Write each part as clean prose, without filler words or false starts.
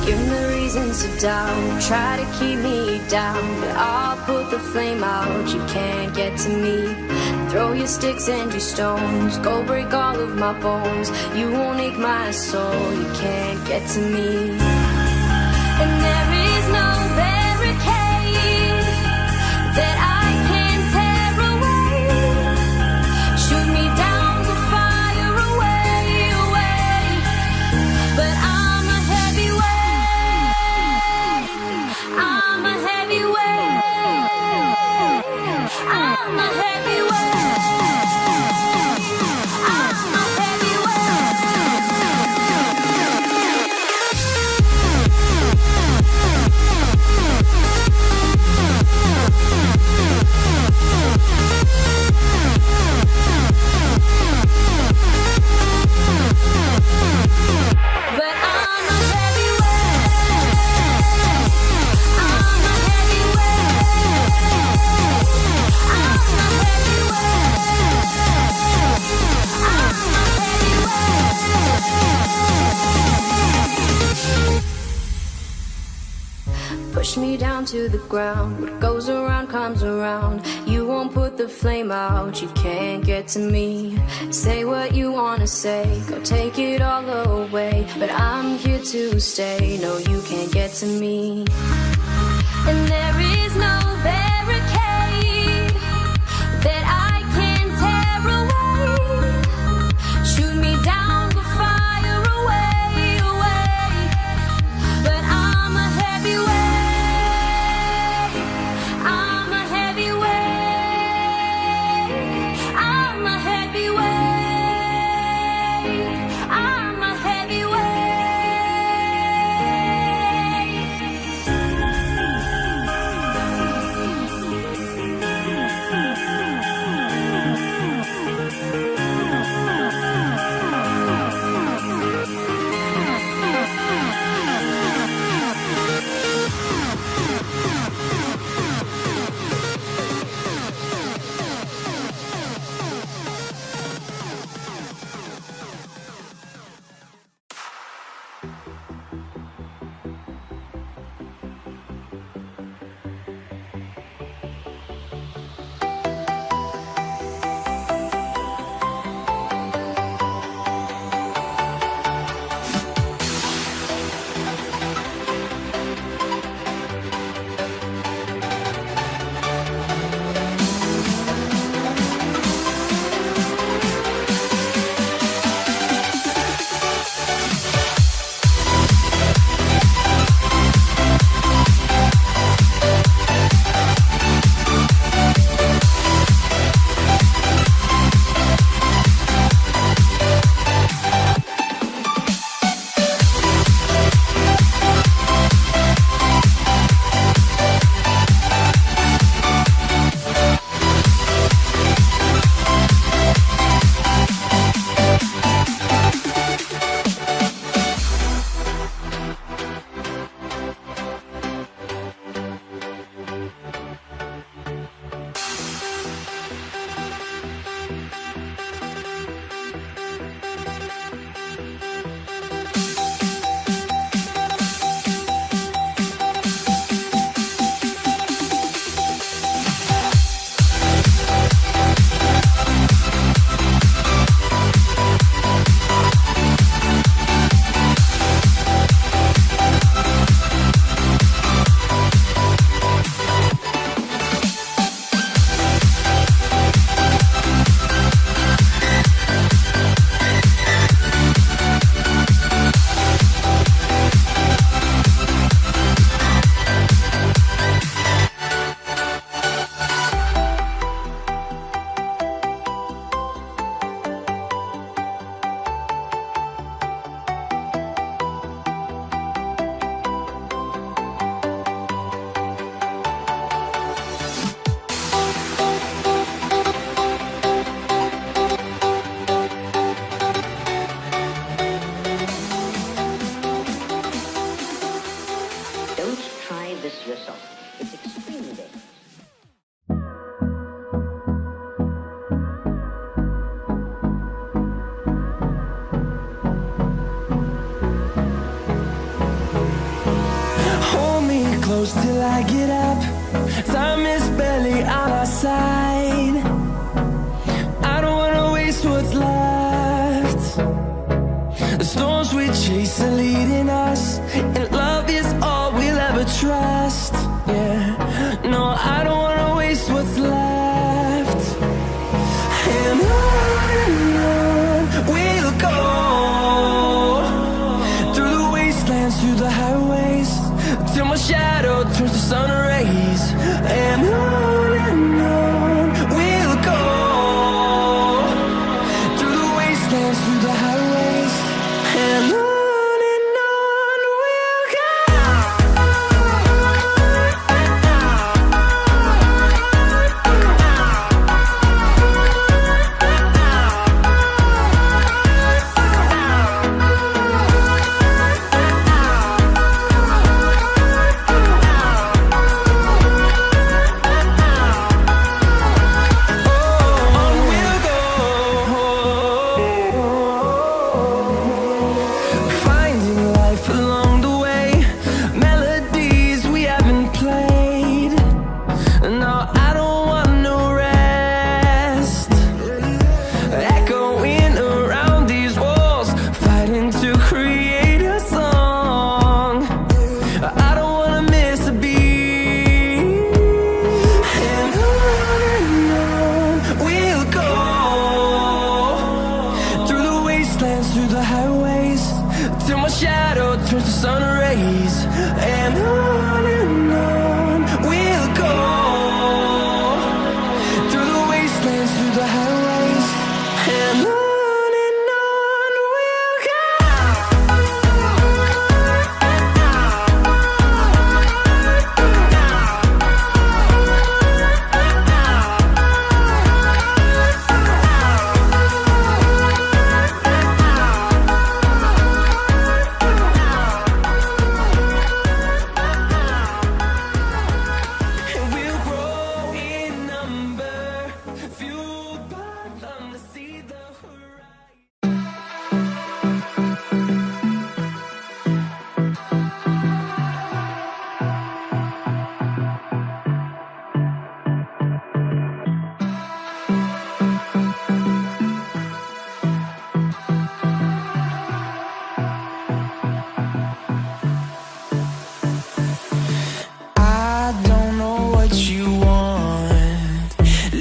Give me reasons to doubt, try to keep me down, but I'll put the flame out, you can't get to me. Throw your sticks and your stones, go break all of my bones. You won't ache my soul, you can't get to me. And there is no barricade that I can tear away. Shoot me down, the fire away, away. But I'm a heavyweight, I'm a heavyweight, I'm a heavyweight. Push me down to the ground, what goes around comes around. You won't put the flame out, you can't get to me. Say what you wanna say, go take it all away, but I'm here to stay, no you can't get to me. And there is no barricade that I can tear away. Shoot me down, the fire away, away. But I'm a heavyweight, I'm a heavyweight, I'm a heavyweight, I'm a heavyweight. goes till I get up. Time is barely on our side. I don't wanna waste what's left. The storms we chase are leading us, and love is all we'll ever trust. Yeah, no, I don't wanna waste what's left. And on we'll go, through the wastelands, through the highways, till my shadow turns to sun rays. And on we'll go, through the wastelands, through the highways, and on we'll go. Through the highways, till my shadow turns to sun rays. And on we'll go, through the wastelands, through the highways, and on we'll go.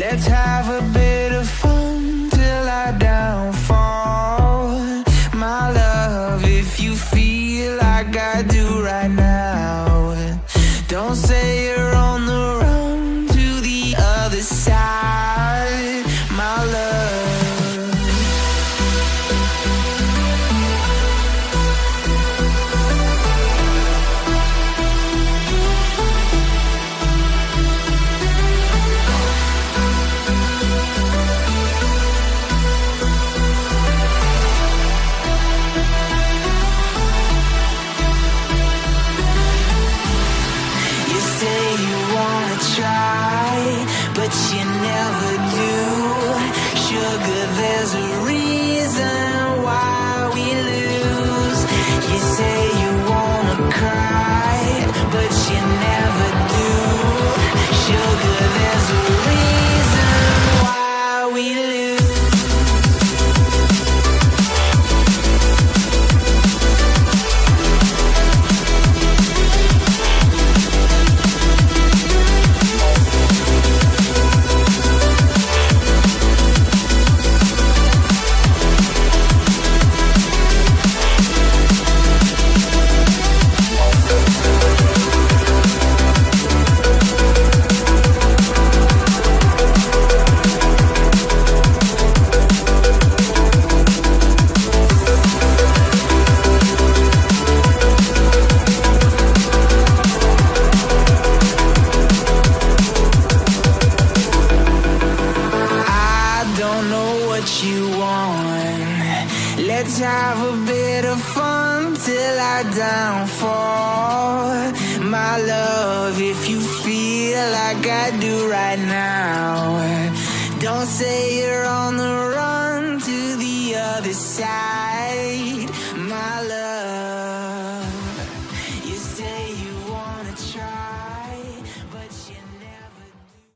Let's have a bit of fun till I downfall. My love, if you feel like I do right now, don't say you're on the run to the other side, my love. But you never do. Sugar, there's a reason why we lose. You say you wanna cry, but you never do. Sugar, there's a reason why we lose. Let's have a bit of fun till I downfall. My love, if you feel like I do right now, don't say you're on the run to the other side.